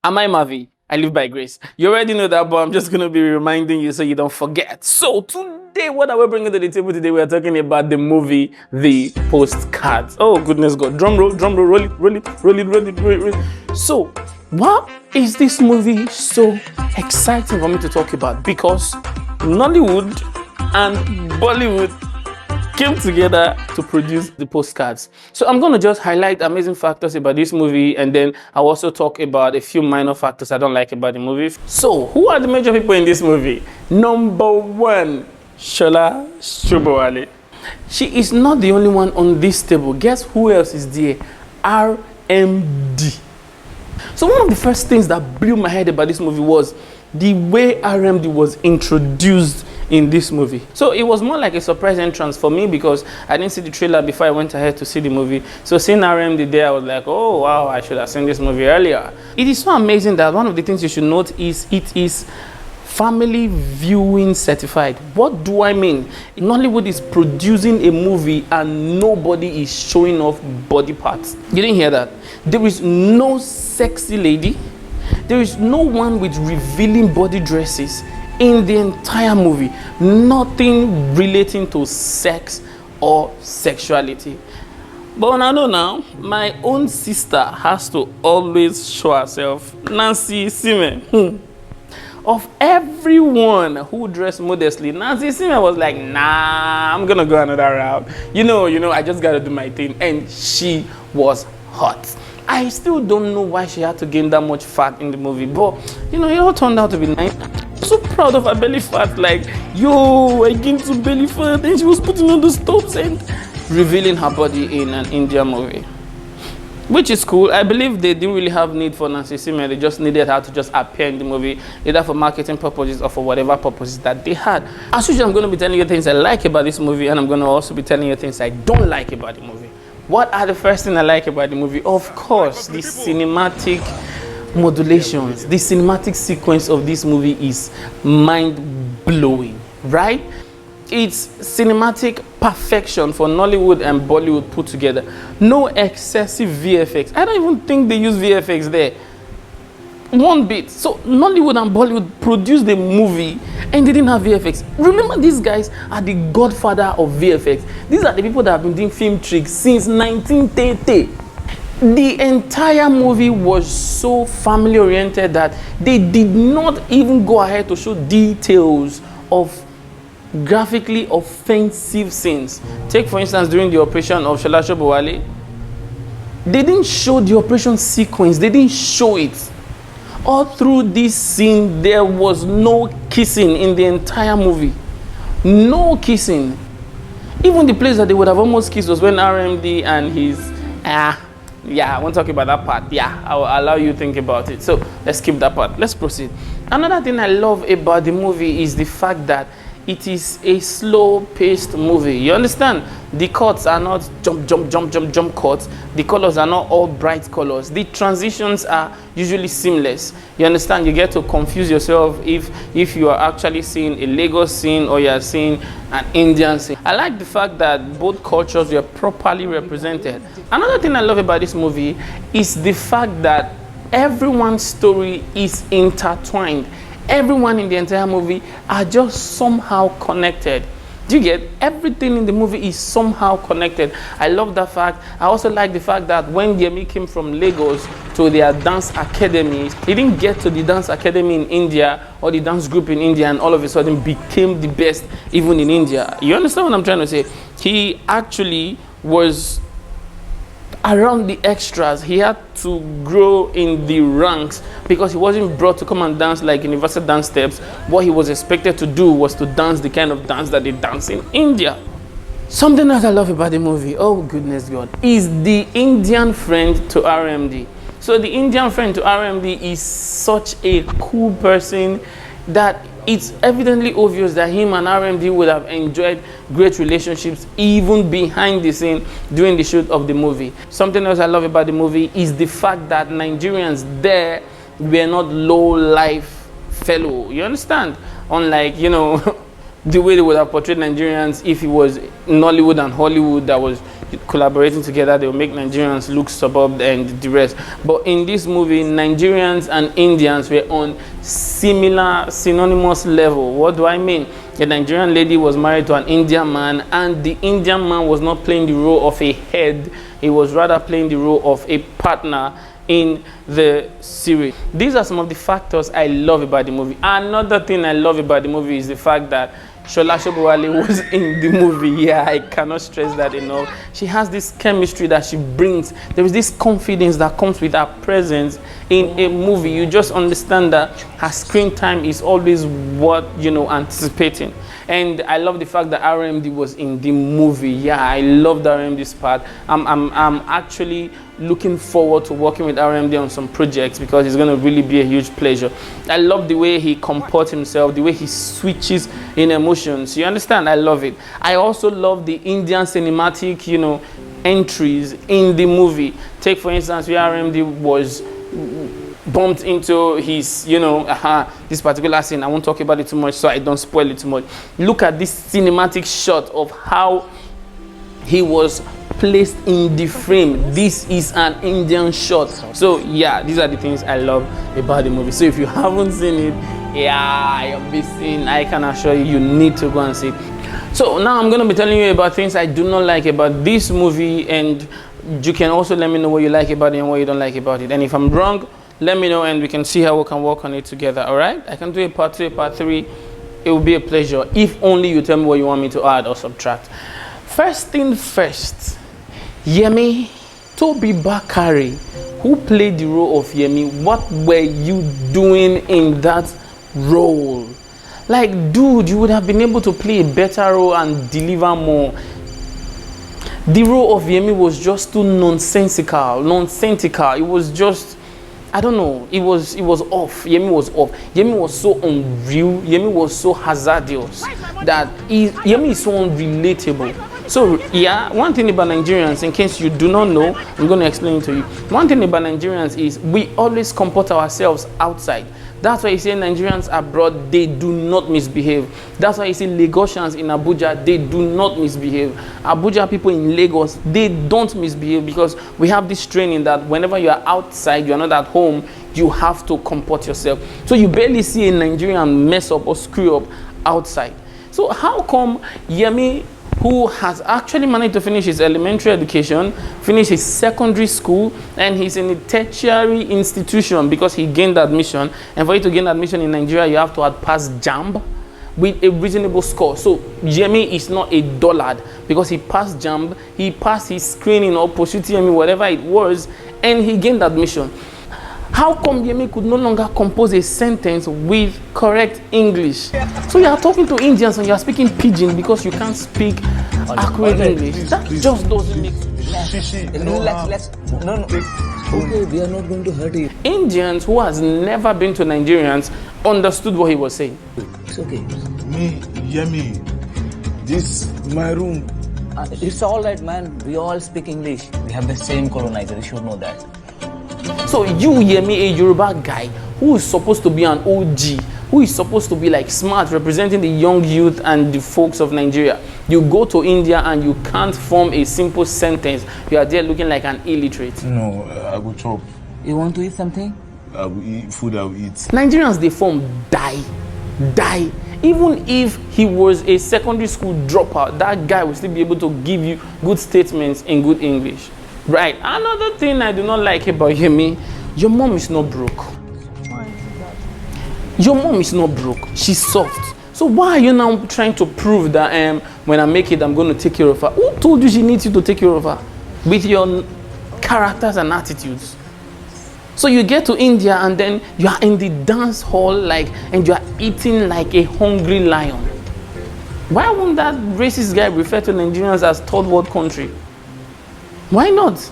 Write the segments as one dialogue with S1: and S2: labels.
S1: Am I iMarvy? I live by grace. You already know that, but I'm just going to be reminding you so you don't forget. So today, what are we bringing to the table today? We are talking about the movie, The Postcards. Oh, goodness God. Drum roll, roll it, roll it, roll it, roll it, roll it. So, why is this movie so exciting for me to talk about? Because Nollywood and Bollywood came together to produce The Postcards. So I'm going to just highlight amazing factors about this movie, and then I'll also talk about a few minor factors I don't like about the movie. So who are the major people in this movie? Number one, Shola Shobowale. She is not the only one on this table. Guess who else is there? RMD. So one of the first things that blew my head about this movie was the way RMD was introduced in this movie. So it was more like a surprise entrance for me because I didn't see the trailer before I went ahead to see the movie. So seeing RMD there, I was like, oh wow, I should have seen this movie earlier. It is so amazing that one of the things you should note is it is family viewing certified. What do I mean? Nollywood is producing a movie and nobody is showing off body parts. You didn't hear that? There is no sexy lady. There is no one with revealing body dresses in the entire movie. Nothing relating to sex or sexuality. But I know now, my own sister has to always show herself. Nancy Sime. Of everyone who dressed modestly, Nancy Sime was like, nah, I'm gonna go another route. You know, I just gotta do my thing. And she was hot. I still don't know why she had to gain that much fat in the movie, but it all turned out to be nice. So proud of her belly fat, like, yo, I gained some belly fat, and she was putting on the stops and revealing her body in an Indian movie, which is cool. I believe they didn't really have need for Nancy Sime. They just needed her to just appear in the movie, either for marketing purposes or for whatever purposes that they had. As usual, I'm going to be telling you things I like about this movie, and I'm going to also be telling you things I don't like about the movie. What are the first things I like about the movie? Of course, the cinematic modulations. The cinematic sequence of this movie is mind-blowing, right? It's cinematic perfection for Nollywood and Bollywood put together. No excessive VFX. I don't even think they use VFX there. One bit. So Nollywood and Bollywood produced the movie and they didn't have VFX. Remember, these guys are the godfather of VFX. These are the people that have been doing film tricks since 1930. The entire movie was so family oriented that they did not even go ahead to show details of graphically offensive scenes. Take for instance during the operation of Shola Shobowale, they didn't show the operation sequence. They didn't show it. All through this scene, there was no kissing in the entire movie. No kissing. Even the place that they would have almost kissed was when RMD and his... I won't talk about that part. I'll allow you to think about it. So let's skip that part. Let's proceed. Another thing I love about the movie is the fact that it is a slow-paced movie. You understand? The cuts are not jump cuts. The colors are not all bright colors. The transitions are usually seamless. You understand? You get to confuse yourself if you are actually seeing a Lagos scene or you are seeing an Indian scene. I like the fact that both cultures were properly represented. Another thing I love about this movie is the fact that everyone's story is intertwined. Everyone in the entire movie are just somehow connected. Do you get? Everything in the movie is somehow connected. I love that fact. I also like the fact that when Yemi came from Lagos to their dance academy, he didn't get to the dance academy in India or the dance group in India and all of a sudden became the best even in India. You understand what I'm trying to say? He actually was around the extras. He had to grow in the ranks because he wasn't brought to come and dance like universal dance steps. What he was expected to do was to dance the kind of dance that they dance in India. Something else I love about the movie, oh goodness God, is the Indian friend to RMD. So the Indian friend to RMD is such a cool person that it's evidently obvious that him and RMD would have enjoyed great relationships even behind the scene during the shoot of the movie. Something else I love about the movie is the fact that Nigerians there were not low-life fellow. You understand? Unlike, the way they would have portrayed Nigerians if it was Nollywood and Hollywood that was, collaborating together, they will make Nigerians look suburb and the rest. But in this movie, Nigerians and Indians were on similar, synonymous level. What do I mean? The Nigerian lady was married to an Indian man, and the Indian man was not playing the role of a head. He was rather playing the role of a partner in the series. These are some of the factors I love about the movie. Another thing I love about the movie is the fact that Shola Sobowale was in the movie. Yeah, I cannot stress that enough. She has this chemistry that she brings. There is this confidence that comes with her presence in a movie. You just understand that her screen time is always what, you know, anticipating. And I love the fact that RMD was in the movie. Yeah, I love the RMD's part. I'm actually looking forward to working with RMD on some projects because it's going to really be a huge pleasure. I love the way he comports himself, the way he switches in emotions. You understand? I love it. I also love the Indian cinematic, you know, entries in the movie. Take, for instance, where RMD was bumped into his, you know, this particular scene. I won't talk about it too much so I don't spoil it too much. Look at this cinematic shot of how he was placed in the frame. This is an Indian shot. So yeah, these are the things I love about the movie. So if you haven't seen it, yeah, you're missing. I can assure you, you need to go and see it. So now I'm going to be telling you about things I do not like about this movie, and you can also let me know what you like about it and what you don't like about it. And if I'm wrong, let me know and we can see how we can work on it together. All right, I can do a part 2, a part 3. It will be a pleasure if only you tell me what you want me to add or subtract. First thing first, Yemi Toby Bakari, who played the role of Yemi, what were you doing in that role? Like, dude, you would have been able to play a better role and deliver more. The role of Yemi was just too nonsensical. It was just, I don't know, it was off. Yemi was off. Yemi was so unreal. Yemi was so hazardous that Yemi is so unrelatable. So yeah, one thing about Nigerians, in case you do not know, I'm going to explain it to you. One thing about Nigerians is we always comport ourselves outside. That's why you see Nigerians abroad, they do not misbehave. That's why you see Lagosians in Abuja, they do not misbehave. Abuja people in Lagos, they don't misbehave because we have this training that whenever you are outside, you are not at home, you have to comport yourself. So you barely see a Nigerian mess up or screw up outside. So how come Yemi, who has actually managed to finish his elementary education, finish his secondary school, and he's in a tertiary institution because he gained admission. And for you to gain admission in Nigeria, you have to have passed JAMB with a reasonable score. So Yemi is not a dullard because he passed JAMB, he passed his screening or pursuit whatever it was, and he gained admission. How come Yemi could no longer compose a sentence with correct English? So you are talking to Indians and you are speaking pidgin because you can't speak accurate English. That just doesn't make sense.
S2: No. Okay, we are not going to hurt you.
S1: Indians who has never been to Nigerians understood what he was saying.
S2: It's okay.
S3: Me, Yemi, this my room.
S2: It's all right, man. We all speak English. We have the same colonizer. You should know that.
S1: So you, Yemi, a Yoruba guy who is supposed to be an OG, who is supposed to be like smart, representing the young youth and the folks of Nigeria, you go to India and you can't form a simple sentence. You are there looking like an illiterate.
S3: No, I will chop.
S2: You want to eat something?
S3: I will eat food. I will eat.
S1: Nigerians, they form die. Even if he was a secondary school dropout, that guy will still be able to give you good statements in good English. Right. Another thing I do not like about Yemi, your mom is not broke.
S4: Why is that?
S1: Your mom is not broke. She's soft. So why are you now trying to prove that when I make it, I'm going to take care of her? Who told you she needs you to take care of her? With your characters and attitudes. So you get to India and then you are in the dance hall and you are eating like a hungry lion. Why won't that racist guy refer to Nigerians as third world country? Why not?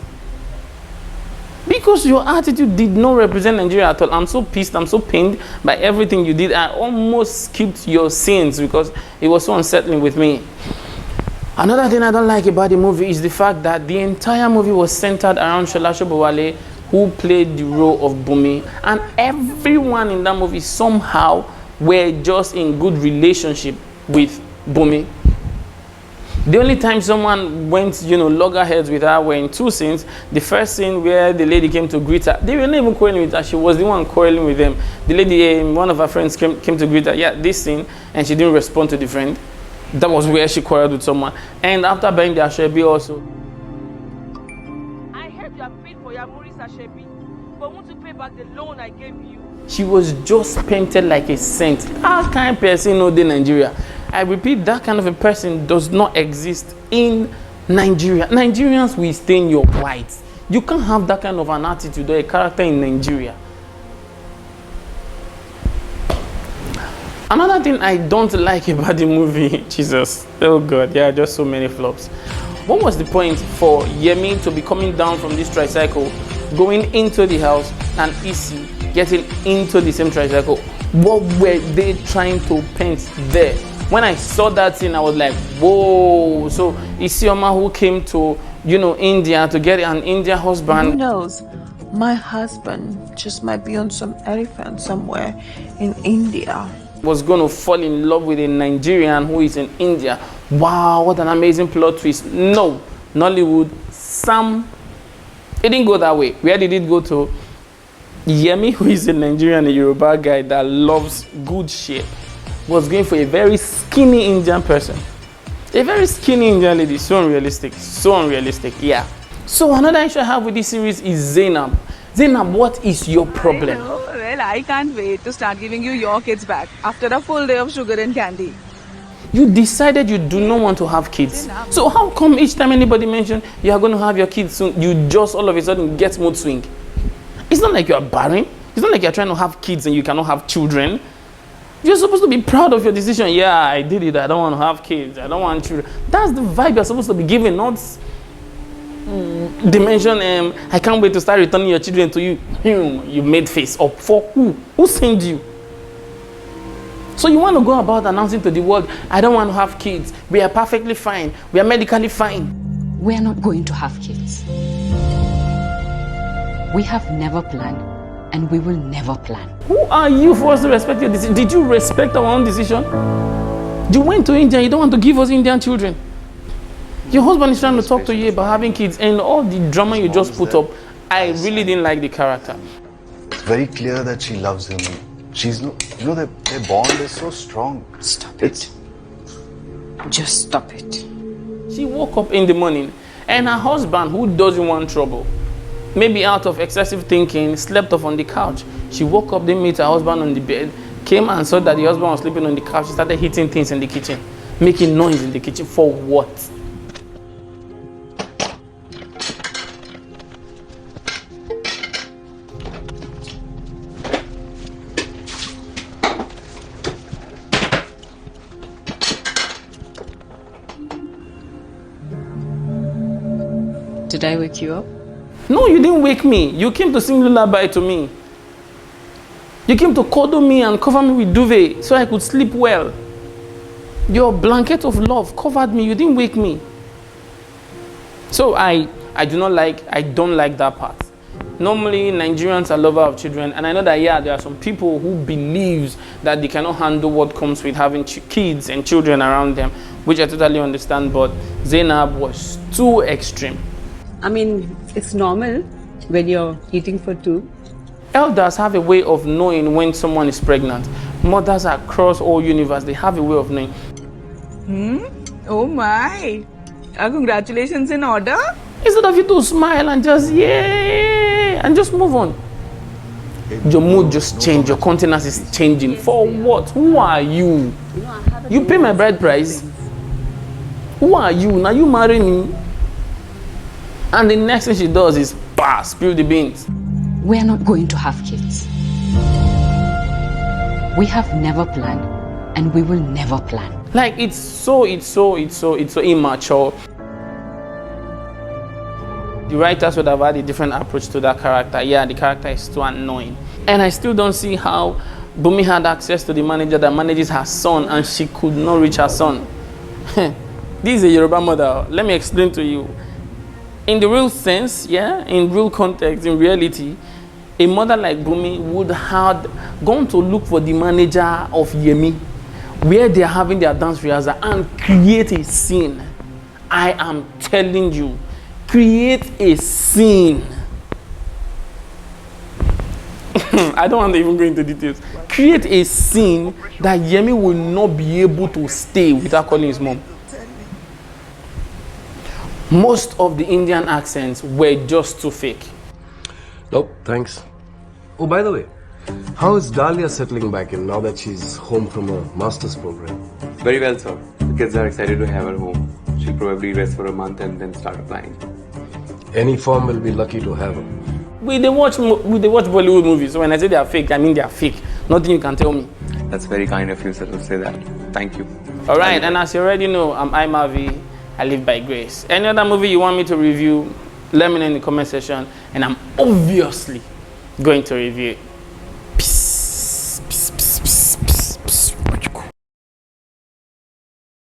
S1: Because your attitude did not represent Nigeria at all. I'm so pissed, I'm so pained by everything you did. I almost skipped your scenes because it was so unsettling with me. Another thing I don't like about the movie is the fact that the entire movie was centered around Shola Sobowale, who played the role of Bumi. And everyone in that movie somehow were just in good relationship with Bumi. The only time someone went, loggerheads with her were in two scenes. The first scene where the lady came to greet her. They were not even quarreling with her. She was the one quarreling with them. The lady, one of her friends came to greet her. Yeah, this scene, and she didn't respond to the friend. That was where she quarreled with someone. And after buying the Ashebi also.
S5: I heard you have paid for your Maurice Ashebi, but want to pay back the loan I gave you.
S1: She was just painted like a saint. How kind of person know the Nigeria? I repeat, that kind of a person does not exist in Nigeria. Nigerians will stain your white. You can't have that kind of an attitude or a character in Nigeria. Another thing I don't like about the movie, Jesus, oh God, there are just so many flops. What was the point for Yemi to be coming down from this tricycle, going into the house, and Isi getting into the same tricycle? What were they trying to paint there? When I saw that scene, I was like, whoa. So Isioma, who came to, India to get an Indian husband.
S4: Who knows? My husband just might be on some elephant somewhere in India.
S1: Was going to fall in love with a Nigerian who is in India. Wow, what an amazing plot twist. No, Nollywood, Sam, it didn't go that way. Where did it go to? Yemi, who is a Nigerian, a Yoruba guy that loves good shape, was going for a very skinny Indian person. A very skinny Indian lady. So unrealistic. So unrealistic, yeah. So another issue I have with this series is Zainab. Zainab, what is your problem?
S5: Well, I can't wait to start giving you your kids back after a full day of sugar and candy.
S1: You decided you do not want to have kids. So how come each time anybody mentions you are going to have your kids soon, you just all of a sudden get mood swing? It's not like you are barren. It's not like you're trying to have kids and you cannot have children. You're supposed to be proud of your decision. Yeah, I did it. I don't want to have kids. I don't want children. That's the vibe you're supposed to be giving, not dimension. I can't wait to start returning your children to you. You made face up for who? Who sent you? So you want to go about announcing to the world, I don't want to have kids. We are perfectly fine. We are medically fine.
S6: We are not going to have kids. We have never planned, and we will never plan.
S1: Who are you for us to respect your decision? Did you respect our own decision? You went to India, you don't want to give us Indian children. Your husband is trying to talk to you about having kids, and all the drama you just put up, I really didn't like the character.
S7: It's very clear that she loves him. Their bond is so strong.
S6: Stop it. Just stop it.
S1: She woke up in the morning, and her husband, who doesn't want trouble, maybe out of excessive thinking, slept off on the couch. She woke up, didn't meet her husband on the bed, came and saw that the husband was sleeping on the couch. She started hitting things in the kitchen, making noise in the kitchen. For what?
S6: Did I wake you up?
S1: No, you didn't wake me. You came to sing lullaby to me. You came to cuddle me and cover me with duvet so I could sleep well. Your blanket of love covered me. You didn't wake me. So I don't like that part. Normally, Nigerians are lovers of children, and I know that, yeah, there are some people who believe that they cannot handle what comes with having kids and children around them, which I totally understand, but Zainab was too extreme.
S8: I mean, it's normal when you're eating for two.
S1: Elders have a way of knowing when someone is pregnant. Mothers across all universe, they have a way of knowing.
S5: Oh my. Congratulations in order.
S1: Instead of you to smile and just, yay, and just move on. Your mood just changed, your countenance is changing. For what? Who are you? You pay my bride price. Who are you? Now you marry me. And the next thing she does is, spill the beans.
S6: We are not going to have kids. We have never planned, and we will never plan.
S1: Like, it's so immature. The writers would have had a different approach to that character. Yeah, the character is too annoying. And I still don't see how Bumi had access to the manager that manages her son and she could not reach her son. This is a Yoruba mother. Let me explain to you. In the real sense, yeah, in real context, in reality, a mother like Bumi would have gone to look for the manager of Yemi, where they are having their dance rehearsal, and create a scene I am telling you, create a scene. I don't want to even go into details. Create a scene that Yemi will not be able to stay without calling his mom. Most of the Indian accents were just too fake.
S9: Nope, thanks. Oh, by the way, how is Dahlia settling back in now that she's home from her master's program?
S10: Very well, sir. The kids are excited to have her home. She'll probably rest for a month and then start applying.
S9: Any firm will be lucky to have her.
S1: They watch Bollywood movies. So when I say they are fake, I mean they are fake. Nothing you can tell me.
S10: That's very kind of you, sir, to say that. Thank you.
S1: All right, and as you already know, I'm iMarvy. I live by grace. Any other movie you want me to review, let me know in the comment section, and I'm obviously going to review it.